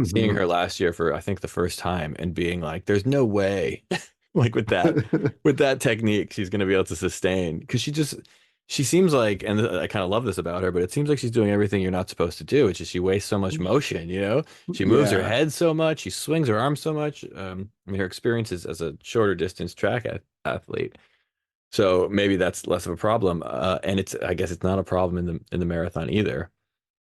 seeing Mhm. her last year for I think the first time and being like, there's no way, like with that technique, she's gonna be able to sustain because she seems like, and I kind of love this about her, but it seems like she's doing everything you're not supposed to do. It's just she wastes so much motion, you know? She moves her Yeah. head so much, she swings her arms so much. I mean, her experiences as a shorter distance track athlete. So maybe that's less of a problem. And I guess it's not a problem in the marathon either.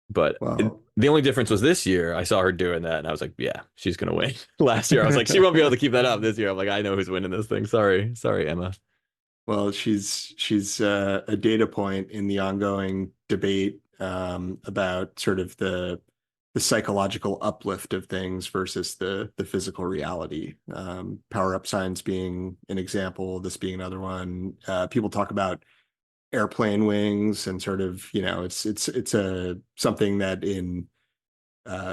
But Well, the only difference was this year I saw her doing that and I was like, yeah, she's gonna win. Last year I was like, she won't be able to keep that up this year. I'm like, I know who's winning this thing. Sorry, Emma. well, she's a data point in the ongoing debate about sort of the psychological uplift of things versus the physical reality. Power up signs being an example, this being another one. People talk about airplane wings and sort of, it's a something that in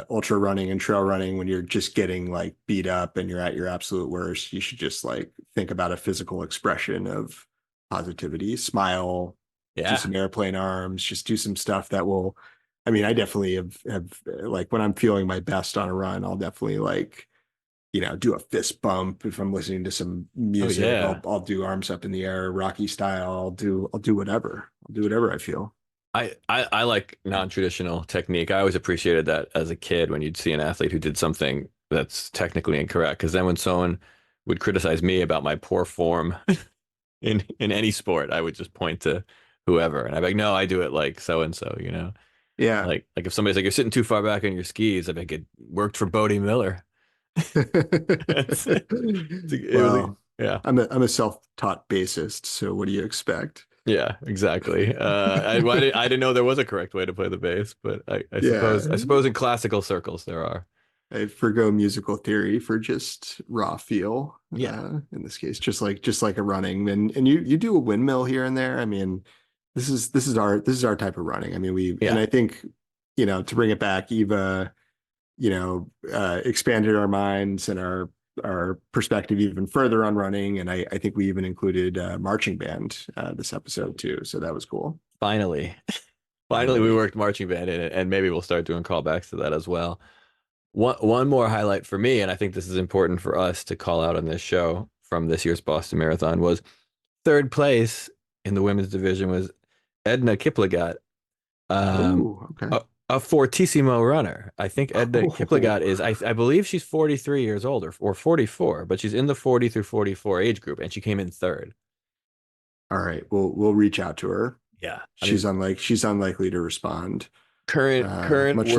ultra running and trail running, when you're just getting like beat up and you're at your absolute worst, you should just like think about a physical expression of positivity, smile, do Yeah. some airplane arms, just do some stuff that will. I mean, I definitely have like when I'm feeling my best on a run, I'll definitely like, do a fist bump if I'm listening to some Oh music. I'll yeah. I'll do arms up in the air, Rocky style. I'll do whatever. I'll do whatever I feel. I like non-traditional technique. I always appreciated that as a kid when you'd see an athlete who did something that's technically incorrect. Because then when someone would criticize me about my poor form in any sport, I would just point to whoever and I'd be like, no, I do it like so and so, you know. Yeah. Like if somebody's like you're sitting too far back on your skis, I think it worked for Bodie Miller. It was Well, yeah. I'm a self-taught bassist, so what do you expect? Yeah, exactly. I didn't know there was a correct way to play the bass, but Yeah, I suppose in classical circles there are. I forgo musical theory for just raw feel. Yeah, In this case, just like a running, and you do a windmill here and there. I mean, this is our type of running. I mean, and yeah. I think to bring it back, Eva, expanded our minds and our perspective even further on running, and I think we even included marching band this episode too, so that was cool. Finally, finally, we Finally. worked marching band in it, and maybe we'll start doing callbacks to that as well. One more highlight for me, and I think this is important for us to call out on this show from this year's Boston Marathon was third place in the women's division was Edna Kiplagat, um, Oh, okay. a fortissimo runner. I think Edna Kiplagat Oh, is, I believe she's 43 years old or 44, but she's in the 40 through 44 age group, and she came in third. all right. We'll reach out to her. Yeah, I She's mean, unlikely to respond. current world. Much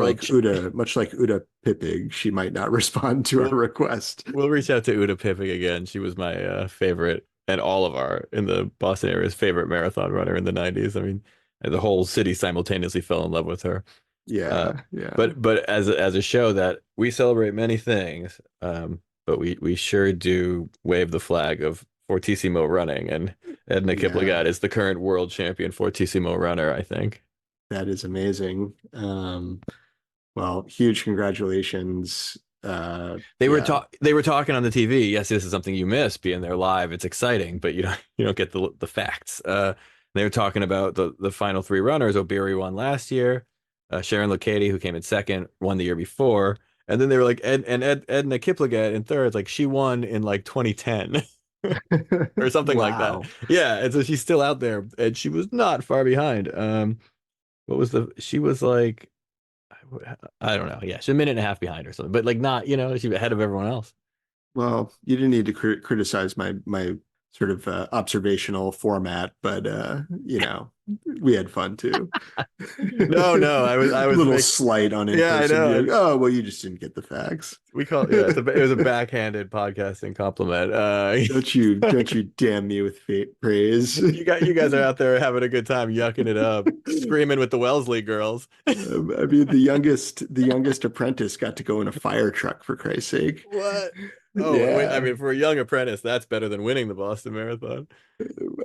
like Uda Pippig, she might not respond to our We'll request. we'll reach out to Uda Pippig again. She was my favorite and all of our in the Boston area's favorite marathon runner in the 90s. I mean, the whole city simultaneously fell in love with her. Uh, Yeah, yeah, but as a show that we celebrate many things, but we sure do wave the flag of Fortissimo running, and Edna yeah. Kiplagat is the current world champion Fortissimo runner, I think. That is amazing. Well, huge congratulations. Yeah, They were talking on the TV. Yes, this is something you miss being there live. It's exciting, but you don't get the facts. They were talking about the final three runners. O'Beary won last year. Sharon Lokedi, who came in second, won the year before. And then they were like Edna Kiplagat in third, like she won in like 2010 or something like that. wow. Yeah, and so she's still out there, and she was not far behind. What was she was like I don't know. Yeah, she's a minute and a half behind or something, but like not, she's ahead of everyone else. Well, you didn't need to criticize my sort of observational format, but we had fun too. No, I A was little making, slight on in yeah, I person. know. Be like, oh, well, you just didn't get the facts. We call it, yeah, it was a backhanded podcasting compliment. Don't you damn me with praise. You guys are out there having a good time, yucking it up, screaming with the Wellesley girls. I mean, the youngest apprentice got to go in a fire truck for Christ's sake. What? Oh, I Yeah. mean, for a young apprentice, that's better than winning the Boston Marathon.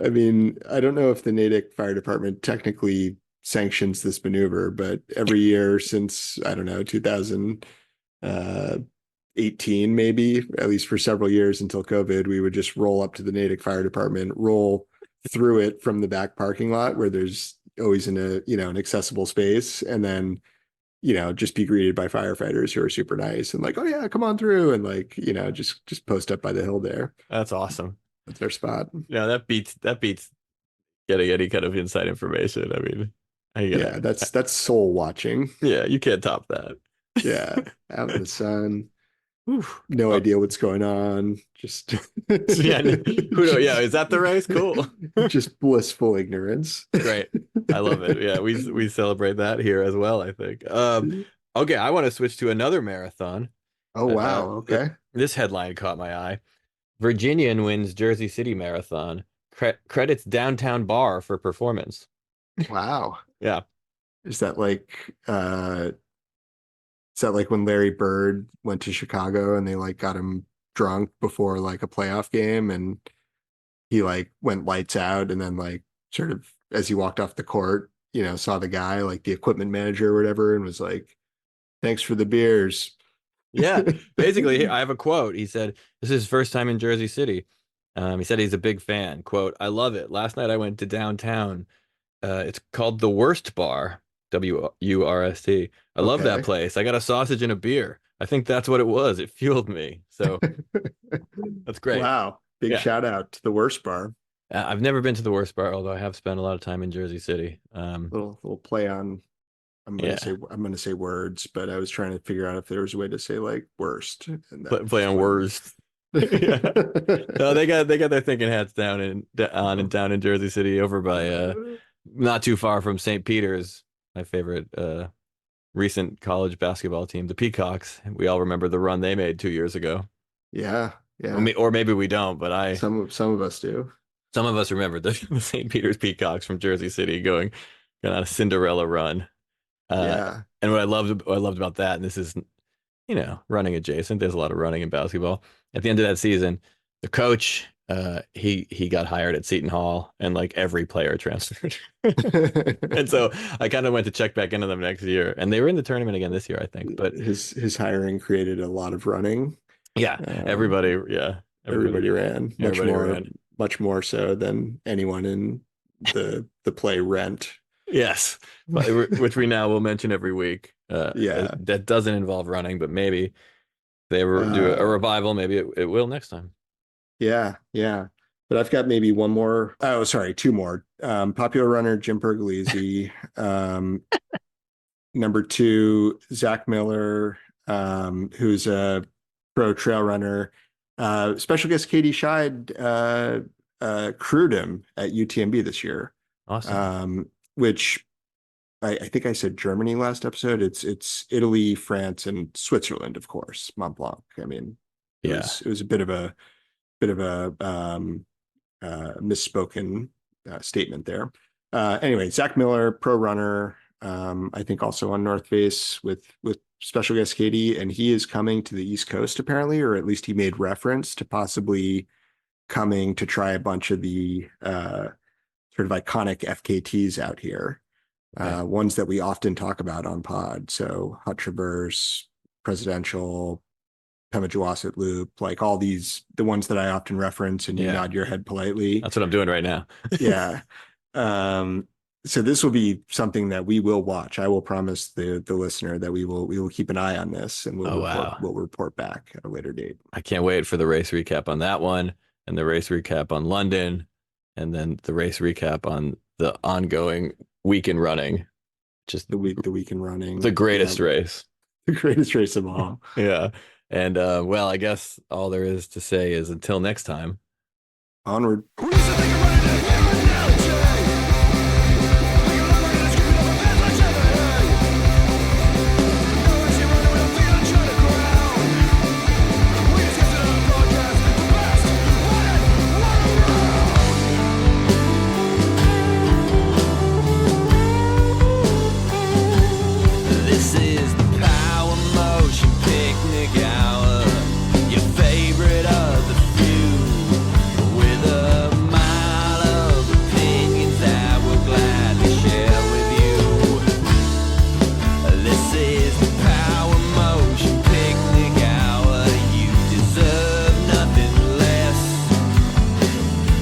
I mean, I don't know if the Natick Fire Department technically sanctions this maneuver, but every year since, I don't know, 2000, uh, 18, maybe, at least for several years until COVID, we would just roll up to the Natick Fire Department, roll through it from the back parking lot where there's always an accessible space, and then just be greeted by firefighters who are super nice and like, oh yeah, come on through, and like, just post up by the hill there. That's awesome. That's their spot. Yeah, that beats getting any kind of inside information. I mean, yeah, that's soul watching. Yeah, you can't top that. Yeah, out in the sun. No idea what's going on. Just yeah, yeah, is that the race? Cool. Just blissful ignorance. Great. I love it. Yeah, we celebrate that here as well, I think. Okay, I want to switch to another marathon. Oh wow, okay. This headline caught my eye. Virginian wins Jersey City Marathon. Credits downtown bar for performance. Wow. Yeah. Is that like when Larry Bird went to Chicago and they like got him drunk before like a playoff game and he like went lights out, and then like sort of as he walked off the court, saw the guy, like the equipment manager or whatever, and was like, thanks for the beers. Yeah, basically, I have a quote. He said, this is his first time in Jersey City. He said he's a big fan. Quote, I love it. Last night I went to downtown. It's called The Worst Bar, WURST. I love that place. I got a sausage and a beer. I think that's what it was. It fueled me. So that's great. Wow. Big shout out to The Worst Bar. I've never been to The Worst Bar, although I have spent a lot of time in Jersey City. Little play on, I'm gonna say words, but I was trying to figure out if there was a way to say like worst. And play on worst. Yeah. No, they got their thinking hats down in Jersey City, over by not too far from St. Peter's, my favorite recent college basketball team, the Peacocks. We all remember the run they made 2 years ago. Yeah. Or maybe we don't, but some of us do. Some of us remember the St. Peter's Peacocks from Jersey City going on a Cinderella run. And what I loved about that, and this is, running adjacent, there's a lot of running in basketball. At the end of that season, the coach, he got hired at Seton Hall, and like every player transferred. And so I kind of went to check back into them next year, and they were in the tournament again this year, I think. But his hiring created a lot of running. Yeah, everybody ran. Much more so than anyone in the play Rent. Yes, which we now will mention every week. That doesn't involve running, but maybe they do a revival. Maybe it will next time. Yeah. But I've got maybe one more. Oh, sorry, two more. Popular runner Jim Pergolesi. Number 2, Zach Miller, who's a pro trail runner. Special guest Katie Scheid crewed him at UTMB this year. Awesome. Which I think I said Germany last episode. It's Italy, France, and Switzerland, of course. Mont Blanc. I mean, it was a bit of a misspoken statement there. Anyway, Zach Miller, pro runner. I think also on North Face with special guest Katie, and he is coming to the East Coast apparently, or at least he made reference to possibly coming to try a bunch of the sort of iconic FKTs out here. Ones that we often talk about on pod. So Hut Traverse, Presidential, Pemigewasset Loop, like all these, the ones that I often reference, and you nod your head politely. That's what I'm doing right now. Yeah. So this will be something that we will watch. I will promise the listener that we will keep an eye on this, and we'll report back at a later date. I can't wait for the race recap on that one, and the race recap on London, and then the race recap on the ongoing week in running. Just the week in running. The greatest race. The greatest race of all. Yeah. And well, I guess all there is to say is until next time. Onward. Your favorite of the few, with a mile of the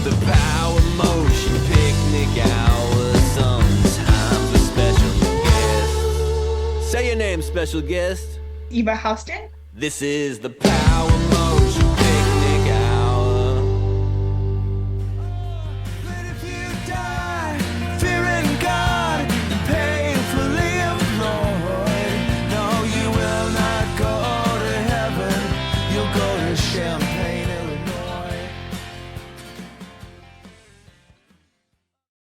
The Power Motion Picnic Hour, sometimes with special guests. Say your name, special guest. Eva Houston. This is the Power Motion